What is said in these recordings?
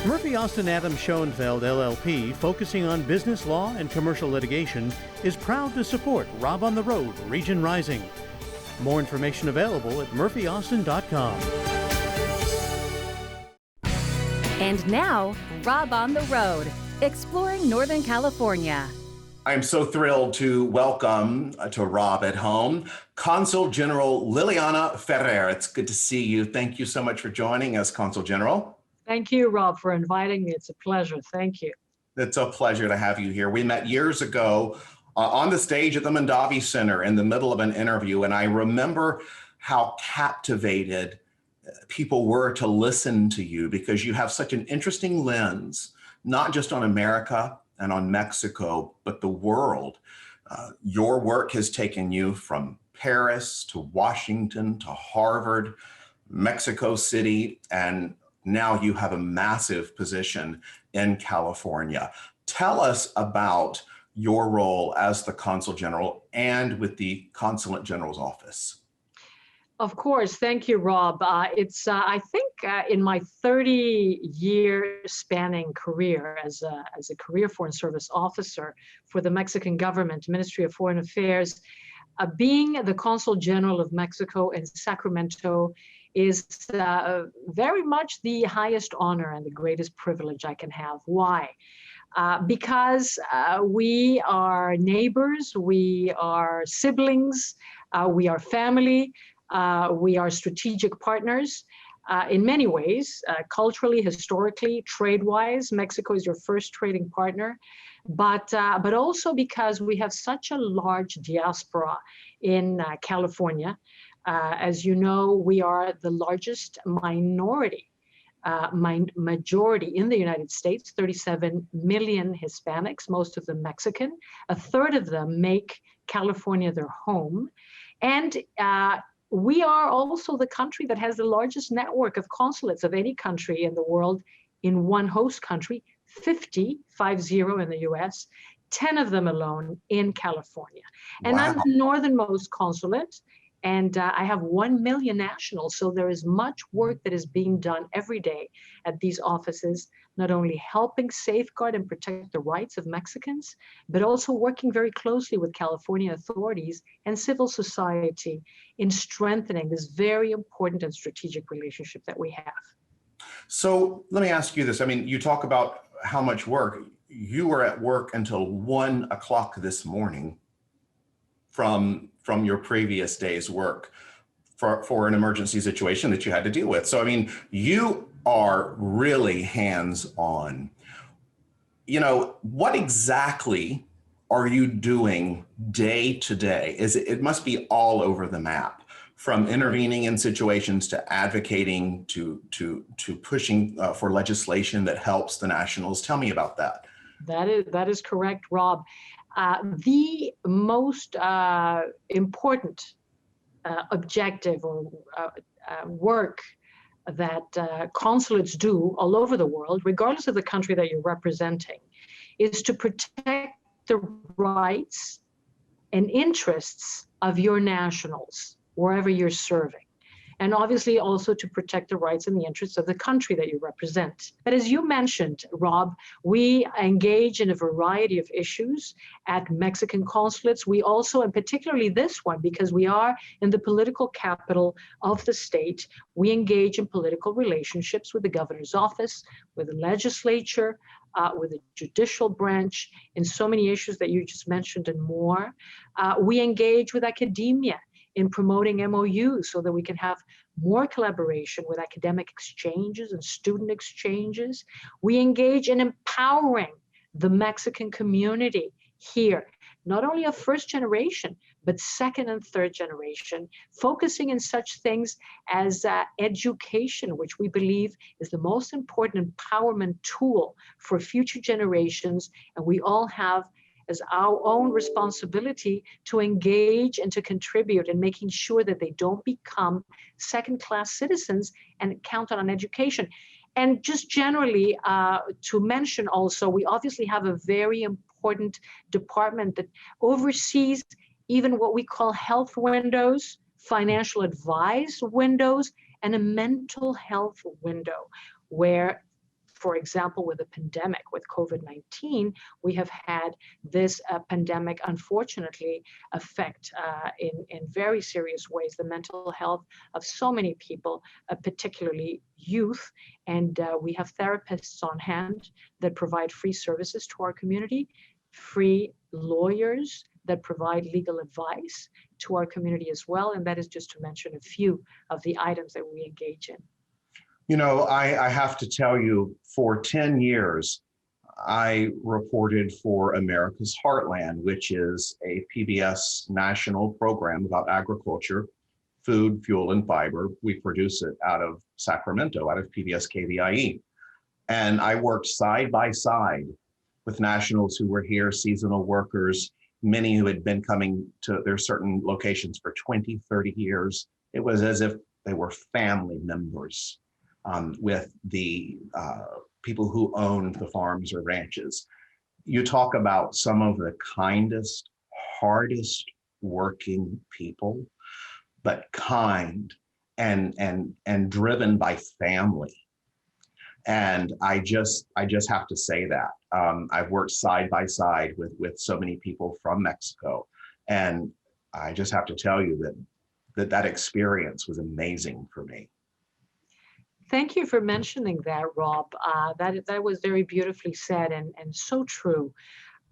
Murphy Austin Adams Schoenfeld LLP, focusing on business law and commercial litigation, is proud to support Rob on the Road Region Rising. More information available at murphyaustin.com. And now, Rob on the Road, exploring Northern California. I am so thrilled to welcome to Rob at Home, Consul General Liliana Ferrer. It's good to see you. Thank you so much for joining us, Consul General. Thank you, Rob, for inviting me. It's a pleasure. Thank you. It's a pleasure to have you here. We met years ago on the stage at the Mondavi Center in the middle of an interview, and I remember how captivated people were to listen to you because you have such an interesting lens, not just on America and on Mexico, but the world. Your work has taken you from Paris to Washington to Harvard, Mexico City, and now you have a massive position in California. Tell us about your role as the Consul General and with the Consulate General's office. Of course. Thank you, Rob. I think in my 30-year spanning career as a career Foreign Service officer for the Mexican government, Ministry of Foreign Affairs, being the Consul General of Mexico in Sacramento is very much the highest honor and the greatest privilege I can have. Why? Because we are neighbors, we are siblings, we are family, we are strategic partners in many ways, culturally, historically, trade-wise. Mexico is your first trading partner, but also because we have such a large diaspora in California. As you know, we are the largest majority in the United States, 37 million Hispanics, most of them Mexican. A third of them make California their home. And we are also the country that has the largest network of consulates of any country in the world in one host country, 50 in the US, 10 of them alone in California. And Wow. I'm the northernmost consulate. And I have 1 million nationals, so there is much work that is being done every day at these offices, not only helping safeguard and protect the rights of Mexicans, but also working very closely with California authorities and civil society in strengthening this very important and strategic relationship that we have. So let me ask you this. I mean, you talk about how much work. You were at work until 1 o'clock this morning from your previous day's work for an emergency situation that you had to deal with. So, I mean, you are really hands-on. You know, what exactly are you doing day to day? It must be all over the map, from intervening in situations to advocating to pushing for legislation that helps the nationals. Tell me about that. That is correct, Rob. The most important objective or work that consulates do all over the world, regardless of the country that you're representing, is to protect the rights and interests of your nationals wherever you're serving. And obviously also to protect the rights and the interests of the country that you represent. But as you mentioned, Rob, we engage in a variety of issues at Mexican consulates. We also, and particularly this one, because we are in the political capital of the state, we engage in political relationships with the governor's office, with the legislature, with the judicial branch, in so many issues that you just mentioned and more. We engage with academia in promoting MOUs so that we can have more collaboration with academic exchanges and student exchanges. We engage in empowering the Mexican community here, not only of first generation, but second and third generation, focusing in such things as education, which we believe is the most important empowerment tool for future generations. And we all have as our own responsibility to engage and to contribute in making sure that they don't become second-class citizens and count on education. And just generally to mention also, we obviously have a very important department that oversees even what we call health windows, financial advice windows, and a mental health window, where For example, with the pandemic, with COVID-19, we have had this pandemic, unfortunately, affect in very serious ways the mental health of so many people, particularly youth. And we have therapists on hand that provide free services to our community, free lawyers that provide legal advice to our community as well. And that is just to mention a few of the items that we engage in. You know, I have to tell you, for 10 years, I reported for America's Heartland, which is a PBS national program about agriculture, food, fuel, and fiber. We produce it out of Sacramento, out of PBS KVIE. And I worked side by side with nationals who were here, seasonal workers, many who had been coming to their certain locations for 20, 30 years. It was as if they were family members with the people who owned the farms or ranches. You talk about some of the kindest, hardest working people, but kind and driven by family. And I just have to say that. I've worked side by side with so many people from Mexico. And I just have to tell you that experience was amazing for me. Thank you for mentioning that, Rob. That was very beautifully said and so true.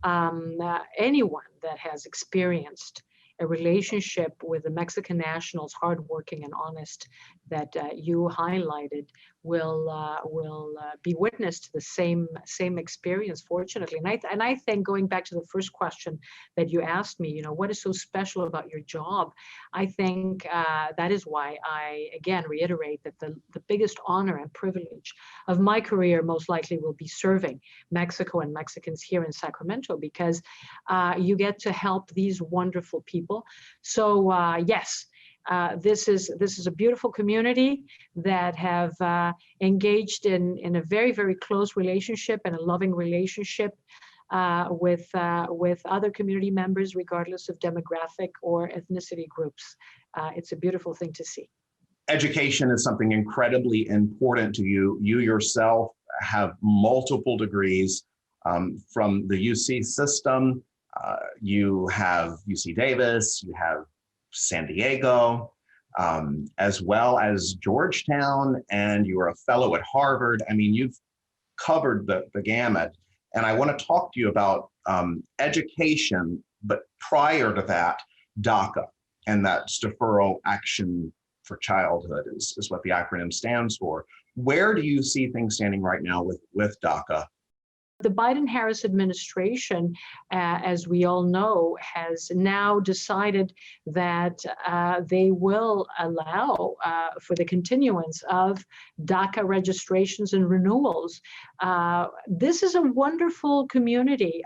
Anyone that has experienced a relationship with the Mexican nationals, hardworking and honest, that you highlighted, will be witness to the same experience, fortunately. And I think, going back to the first question that you asked me, what is so special about your job? I think that is why I again reiterate that the biggest honor and privilege of my career most likely will be serving Mexico and Mexicans here in Sacramento, because you get to help these wonderful people. So yes. This is a beautiful community that have engaged in a very, very close relationship and a loving relationship with other community members, regardless of demographic or ethnicity groups. It's a beautiful thing to see. Education is something incredibly important to you. You yourself have multiple degrees from the UC system. You have UC Davis, you have San Diego, as well as Georgetown, and you are a fellow at Harvard. I mean, you've covered the gamut. And I want to talk to you about education, but prior to that, DACA, and that's Deferral Action for Childhood is what the acronym stands for. Where do you see things standing right now with DACA? The Biden-Harris administration, as we all know, has now decided that they will allow for the continuance of DACA registrations and renewals. This is a wonderful community.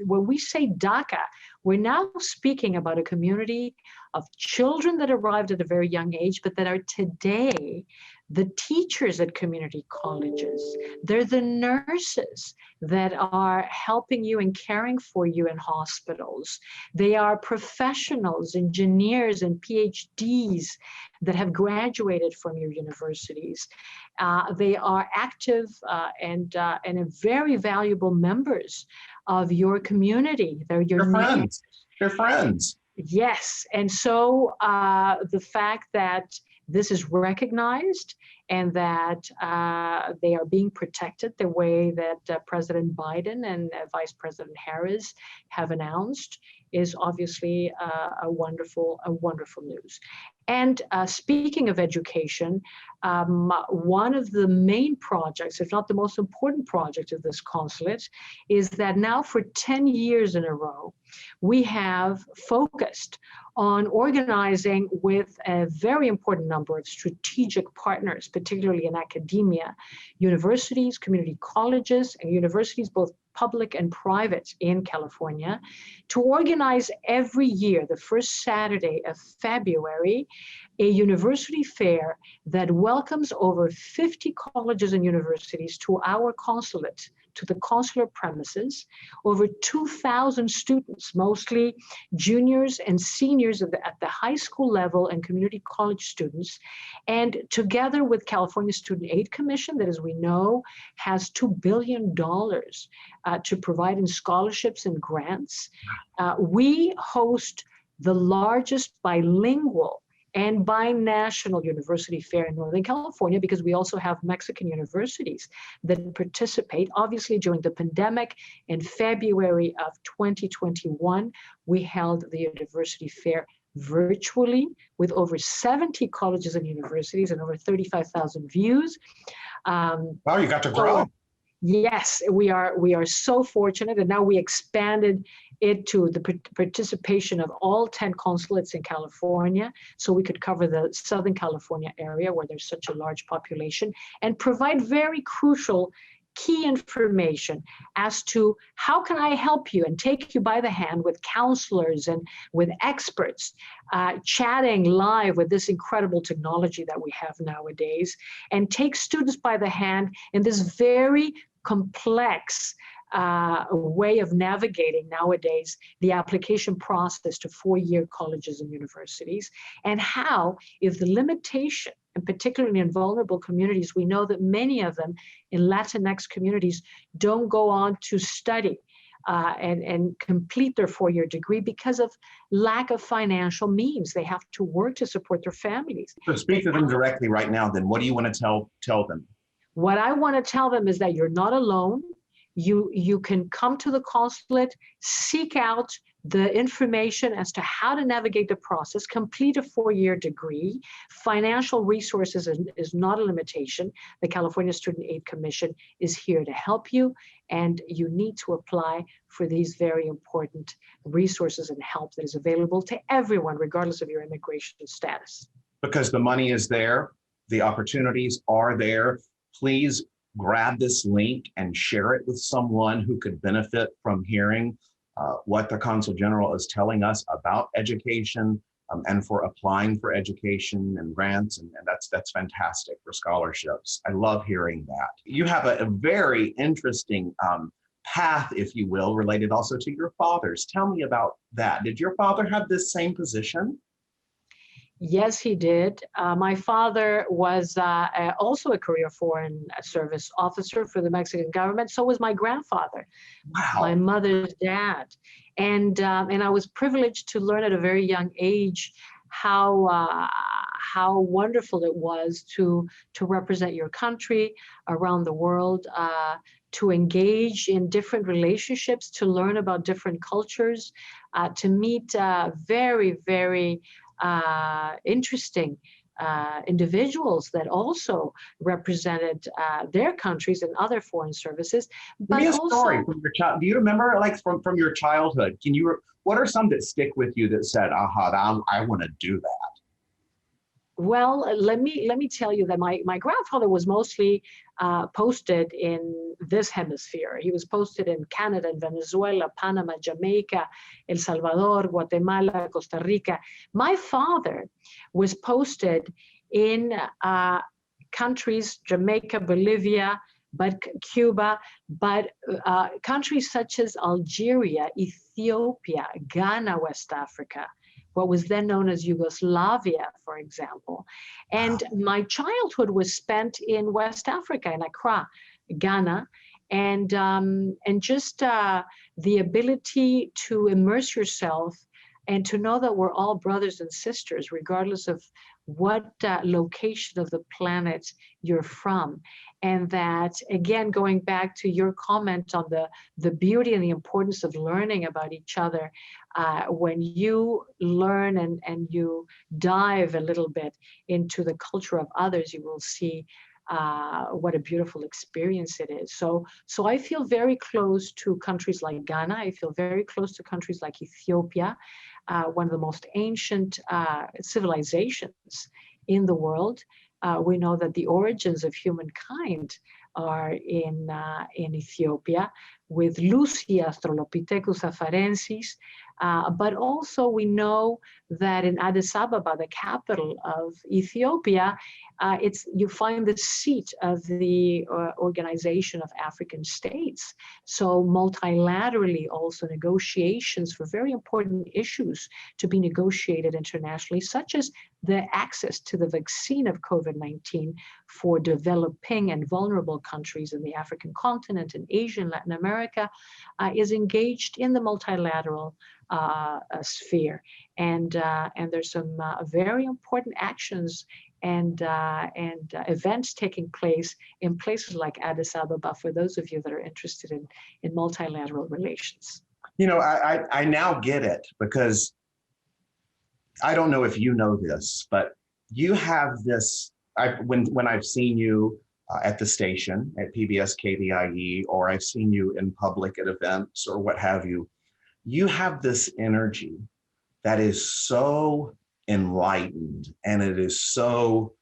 When we say DACA, we're now speaking about a community of children that arrived at a very young age, but that are today the teachers at community colleges. They're the nurses that are helping you and caring for you in hospitals. They are professionals, engineers, and PhDs that have graduated from your universities. They are active and very valuable members of your community. They're your friends. They're friends. Yes, and so the fact that this is recognized and that they are being protected the way that President Biden and Vice President Harris have announced is obviously a wonderful news. And speaking of education, one of the main projects, if not the most important project of this consulate, is that now for 10 years in a row, we have focused on organizing with a very important number of strategic partners, particularly in academia, universities, community colleges, and universities, both public and private in California, to organize every year, the first Saturday of February, a university fair that welcomes over 50 colleges and universities to our consulate to the consular premises. Over 2,000 students, mostly juniors and seniors at the high school level and community college students. And together with California Student Aid Commission, that as we know, has $2 billion to provide in scholarships and grants, we host the largest bilingual and binational university fair in Northern California, because we also have Mexican universities that participate. Obviously, during the pandemic, in February of 2021, we held the university fair virtually with over 70 colleges and universities and over 35,000 views. Wow, you got to grow. Yes, we are so fortunate, and now we expanded it to the participation of all 10 consulates in California, so we could cover the Southern California area where there's such a large population, and provide very crucial key information as to how can I help you, and take you by the hand with counselors and with experts, chatting live with this incredible technology that we have nowadays, and take students by the hand in this very complex way of navigating nowadays the application process to four-year colleges and universities, and how, if the limitation, and particularly in vulnerable communities, we know that many of them in Latinx communities don't go on to study and complete their four-year degree because of lack of financial means. They have to work to support their families. So speak to them directly right now, then. What do you want to tell them? What I want to tell them is that you're not alone. You can come to the consulate, seek out the information as to how to navigate the process, complete a four-year degree. Financial resources is not a limitation. The California Student Aid Commission is here to help you, and you need to apply for these very important resources and help that is available to everyone, regardless of your immigration status. Because the money is there, the opportunities are there. Please grab this link and share it with someone who could benefit from hearing what the Consul General is telling us about education and for applying for education and grants, and that's fantastic for scholarships. I love hearing that. You have a very interesting path, if you will, related also to your father's. Tell me about that. Did your father have this same position? Yes, he did. My father was also a career foreign service officer for the Mexican government. So was my grandfather, Wow. my mother's dad. And I was privileged to learn at a very young age how wonderful it was to represent your country around the world, to engage in different relationships, to learn about different cultures, to meet very, very interesting individuals that also represented their countries and other foreign services. But Give me a also, story from your child. Do you remember, like from your childhood? What are some that stick with you that said, "Aha, I want to do that"? well, let me tell you that my grandfather was mostly posted in this hemisphere. He was posted in Canada, in Venezuela, Panama, Jamaica, El Salvador, Guatemala, Costa Rica. My father was posted in countries, Jamaica, Bolivia, but Cuba, but countries such as Algeria, Ethiopia, Ghana, West Africa, what was then known as Yugoslavia, for example. And my childhood was spent in West Africa, in Accra, Ghana, and just the ability to immerse yourself and to know that we're all brothers and sisters, regardless of what location of the planet you're from. And that, again, going back to your comment on the beauty and the importance of learning about each other, when you learn and you dive a little bit into the culture of others, you will see what a beautiful experience it is. So I feel very close to countries like Ghana. I feel very close to countries like Ethiopia, one of the most ancient civilizations in the world. We know that the origins of humankind are in Ethiopia, with Lucy Australopithecus afarensis. But also we know that in Addis Ababa, the capital of Ethiopia, you find the seat of the Organization of African States. So multilaterally also negotiations for very important issues to be negotiated internationally, such as the access to the vaccine of COVID-19 for developing and vulnerable countries in the African continent, in Asia and Latin America, is engaged in the multilateral sphere. And there's some very important actions and events taking place in places like Addis Ababa for those of you that are interested in multilateral relations. You know, I now get it, because I don't know if you know this, but you have this, when I've seen you at the station at PBS KVIE, or I've seen you in public at events or what have you, you have this energy that is so enlightened, and it is so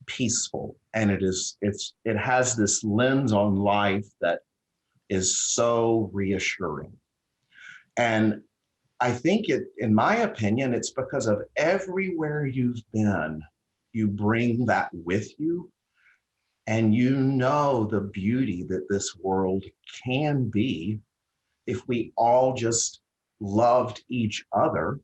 peaceful, and it has this lens on life that is so reassuring. And I think in my opinion, it's because of everywhere you've been, you bring that with you, and you know the beauty that this world can be if we all just loved each other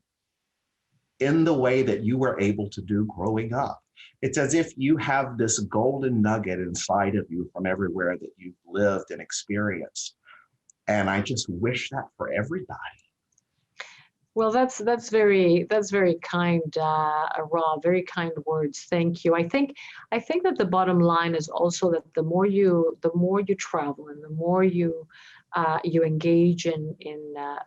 in the way that you were able to do growing up. It's as if you have this golden nugget inside of you from everywhere that you've lived and experienced. And I just wish that for everybody. Well, that's very kind, Rob. Very kind words. Thank you. I think that the bottom line is also that the more you travel and the more you engage in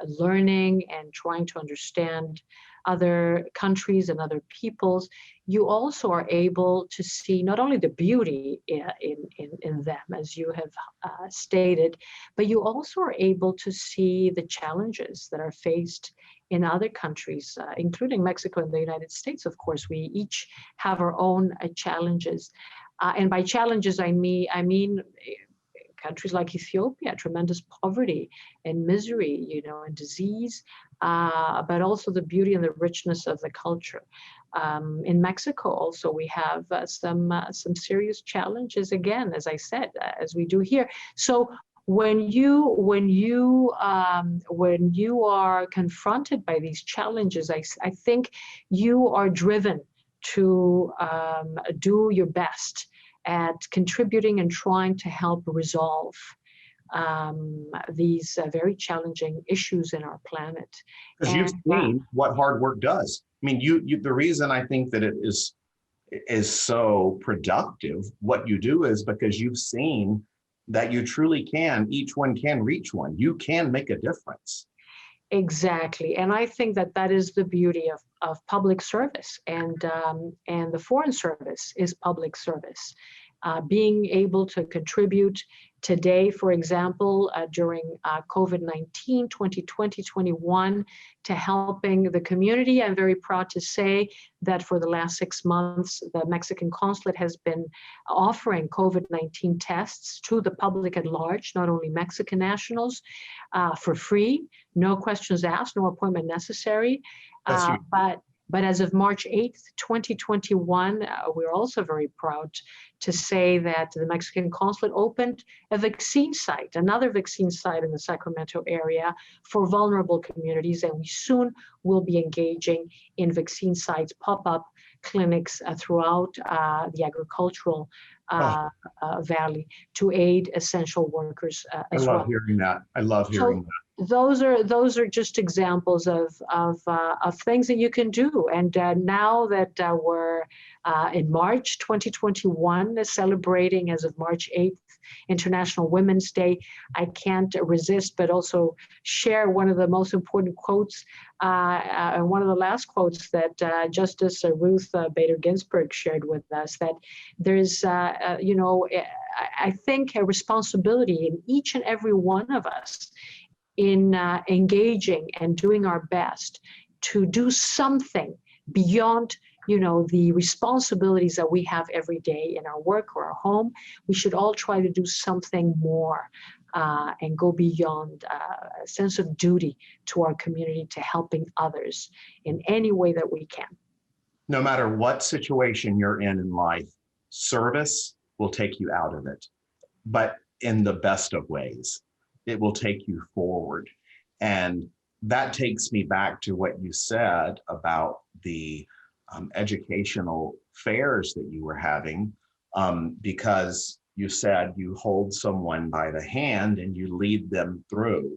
learning and trying to understand other countries and other peoples, you also are able to see not only the beauty in them, as you have stated, but you also are able to see the challenges that are faced in other countries, including Mexico and the United States. Of course, we each have our own challenges. And by challenges, I mean countries like Ethiopia, tremendous poverty and misery, and disease, but also the beauty and the richness of the culture. In Mexico, also, we have some serious challenges, again, as I said, as we do here. So when you are confronted by these challenges, I think you are driven to do your best at contributing and trying to help resolve these very challenging issues in our planet. Because you've seen what hard work does. I mean, the reason I think that it is so productive, what you do, is because you've seen that you truly can, each one can reach one. You can make a difference. Exactly. And I think that is the beauty of public service, and the Foreign Service is public service. Being able to contribute today, for example, during COVID-19, 2020-21, to helping the community. I'm very proud to say that for the last 6 months, the Mexican consulate has been offering COVID-19 tests to the public at large, not only Mexican nationals, for free, no questions asked, no appointment necessary. But as of March 8th, 2021, we're also very proud to say that the Mexican consulate opened a vaccine site, another vaccine site in the Sacramento area for vulnerable communities. And we soon will be engaging in vaccine sites, pop-up clinics throughout the agricultural valley to aid essential workers as well. I love hearing that. I love hearing that. Those are just examples of things that you can do. And now that we're in March 2021, celebrating as of March 8th, International Women's Day, I can't resist but also share one of the most important quotes, and one of the last quotes that Justice Ruth Bader Ginsburg shared with us, that there's, I think, a responsibility in each and every one of us in engaging and doing our best to do something beyond, the responsibilities that we have every day in our work or our home. We should all try to do something more and go beyond a sense of duty to our community, to helping others in any way that we can. No matter what situation you're in life, service will take you out of it, but in the best of ways. It will take you forward. And that takes me back to what you said about the educational fairs that you were having, because you said you hold someone by the hand and you lead them through.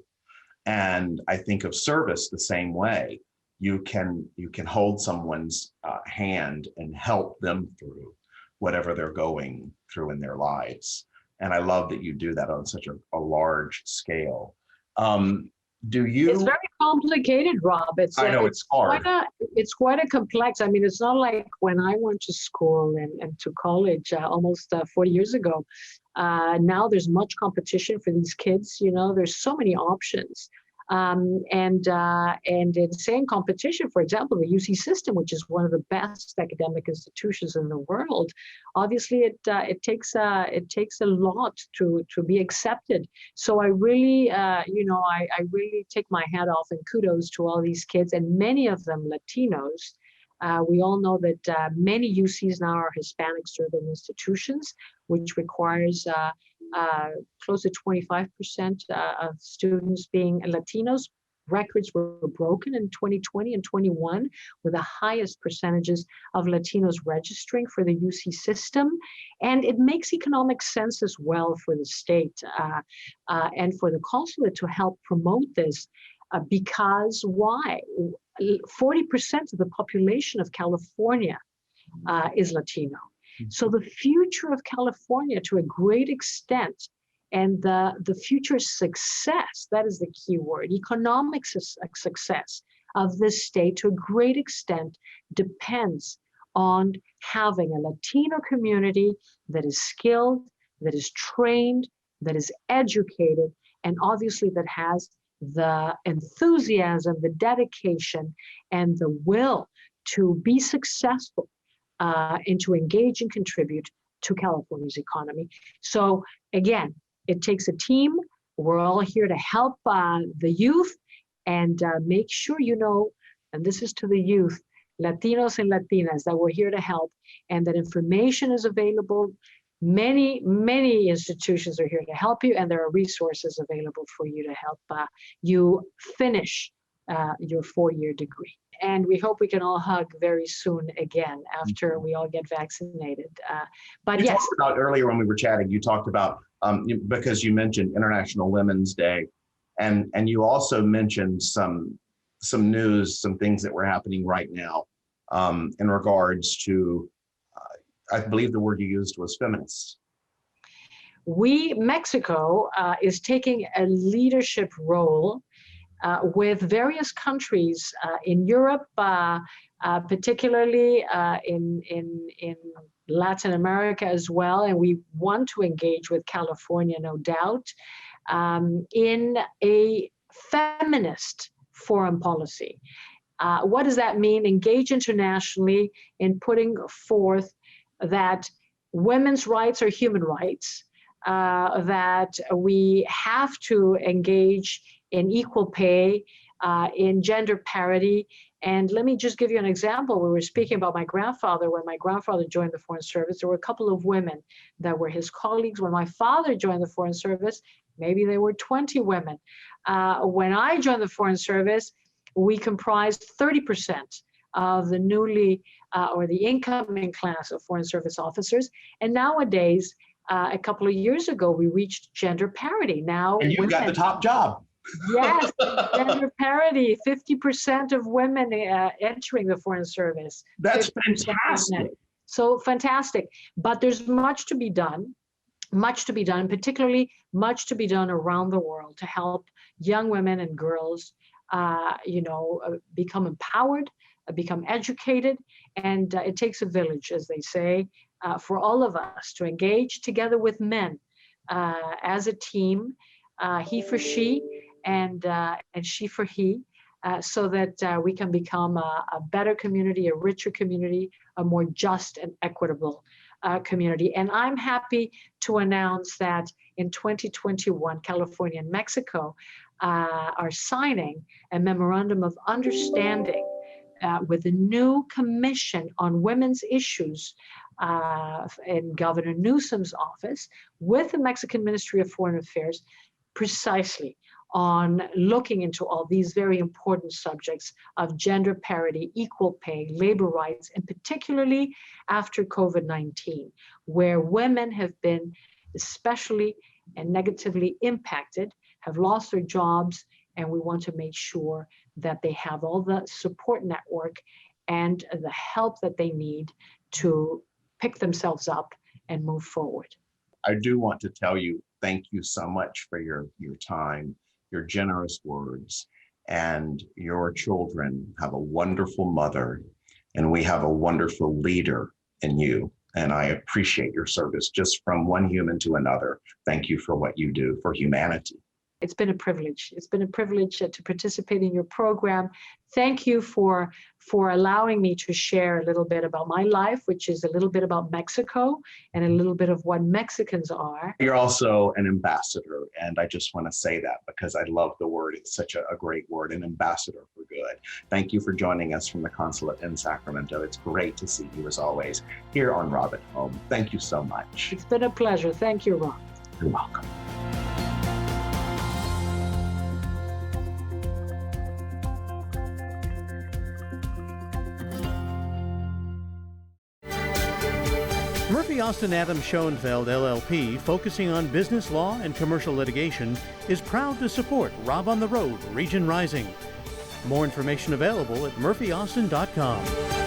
And I think of service the same way. You can hold someone's hand and help them through whatever they're going through in their lives. And I love that you do that on such a large scale. It's very complicated, Rob. I know it's hard. It's quite a complex. I mean, it's not like when I went to school and to college almost 40 years ago. Now there's much competition for these kids. There's so many options. And in saying competition, for example, the UC system, which is one of the best academic institutions in the world, obviously it takes a lot to be accepted. So I really, I really take my hat off and kudos to all these kids, and many of them Latinos. We all know that many UCs now are Hispanic serving institutions, which requires close to 25% of students being Latinos. Records were broken in 2020 and 21 with the highest percentages of Latinos registering for the UC system. And it makes economic sense as well for the state and for the consulate to help promote this. Because why? 40% of the population of California is Latino. So the future of California, to a great extent, and the future success, that is the key word, economic success of this state, to a great extent, depends on having a Latino community that is skilled, that is trained, that is educated, and obviously that has the enthusiasm, the dedication, and the will to be successful and to engage and contribute to California's economy. So again, it takes a team. We're all here to help the youth and make sure and this is to the youth, Latinos and Latinas, that we're here to help and that information is available. Many, many institutions are here to help you, and there are resources available for you to help you finish your 4-year degree. And we hope we can all hug very soon again after we all get vaccinated. But you yes. talked about earlier when we were chatting, you talked about, because you mentioned International Women's Day, and you also mentioned some news, some things that were happening right now in regards to, I believe the word you used was feminists. Mexico is taking a leadership role with various countries in Europe, particularly in Latin America as well. And we want to engage with California, no doubt, in a feminist foreign policy. What does that mean? Engage internationally in putting forth that women's rights are human rights, that we have to engage in equal pay, in gender parity. And let me just give you an example. We were speaking about my grandfather. When my grandfather joined the Foreign Service, there were a couple of women that were his colleagues. When my father joined the Foreign Service, maybe there were 20 women. When I joined the Foreign Service, we comprised 30% of the newly or the incoming class of Foreign Service officers. And nowadays, a couple of years ago, we reached gender parity. Now, and you got the top job. Yes, gender parity, 50% of women entering the Foreign Service. That's fantastic. So fantastic. But there's much to be done, particularly much to be done around the world to help young women and girls, become empowered, become educated. And it takes a village, as they say, for all of us to engage together with men as a team, he for she, and she for he, so that we can become a better community, a richer community, a more just and equitable community. And I'm happy to announce that in 2021, California and Mexico are signing a memorandum of understanding with the new Commission on Women's Issues in Governor Newsom's office with the Mexican Ministry of Foreign Affairs, precisely on looking into all these very important subjects of gender parity, equal pay, labor rights, and particularly after COVID-19, where women have been especially and negatively impacted, have lost their jobs, and we want to make sure that they have all the support network and the help that they need to pick themselves up and move forward. I do want to tell you, thank you so much for your time, your generous words, and your children have a wonderful mother, and we have a wonderful leader in you. And I appreciate your service just from one human to another. Thank you for what you do for humanity. It's been a privilege. It's been a privilege to participate in your program. Thank you for allowing me to share a little bit about my life, which is a little bit about Mexico and a little bit of what Mexicans are. You're also an ambassador, and I just want to say that because I love the word. It's such a great word, an ambassador for good. Thank you for joining us from the consulate in Sacramento. It's great to see you as always here on Rob at Home. Thank you so much. It's been a pleasure. Thank you, Rob. You're welcome. Murphy Austin Adams Schoenfeld LLP, focusing on business law and commercial litigation, is proud to support Rob on the Road, Region Rising. More information available at murphyaustin.com.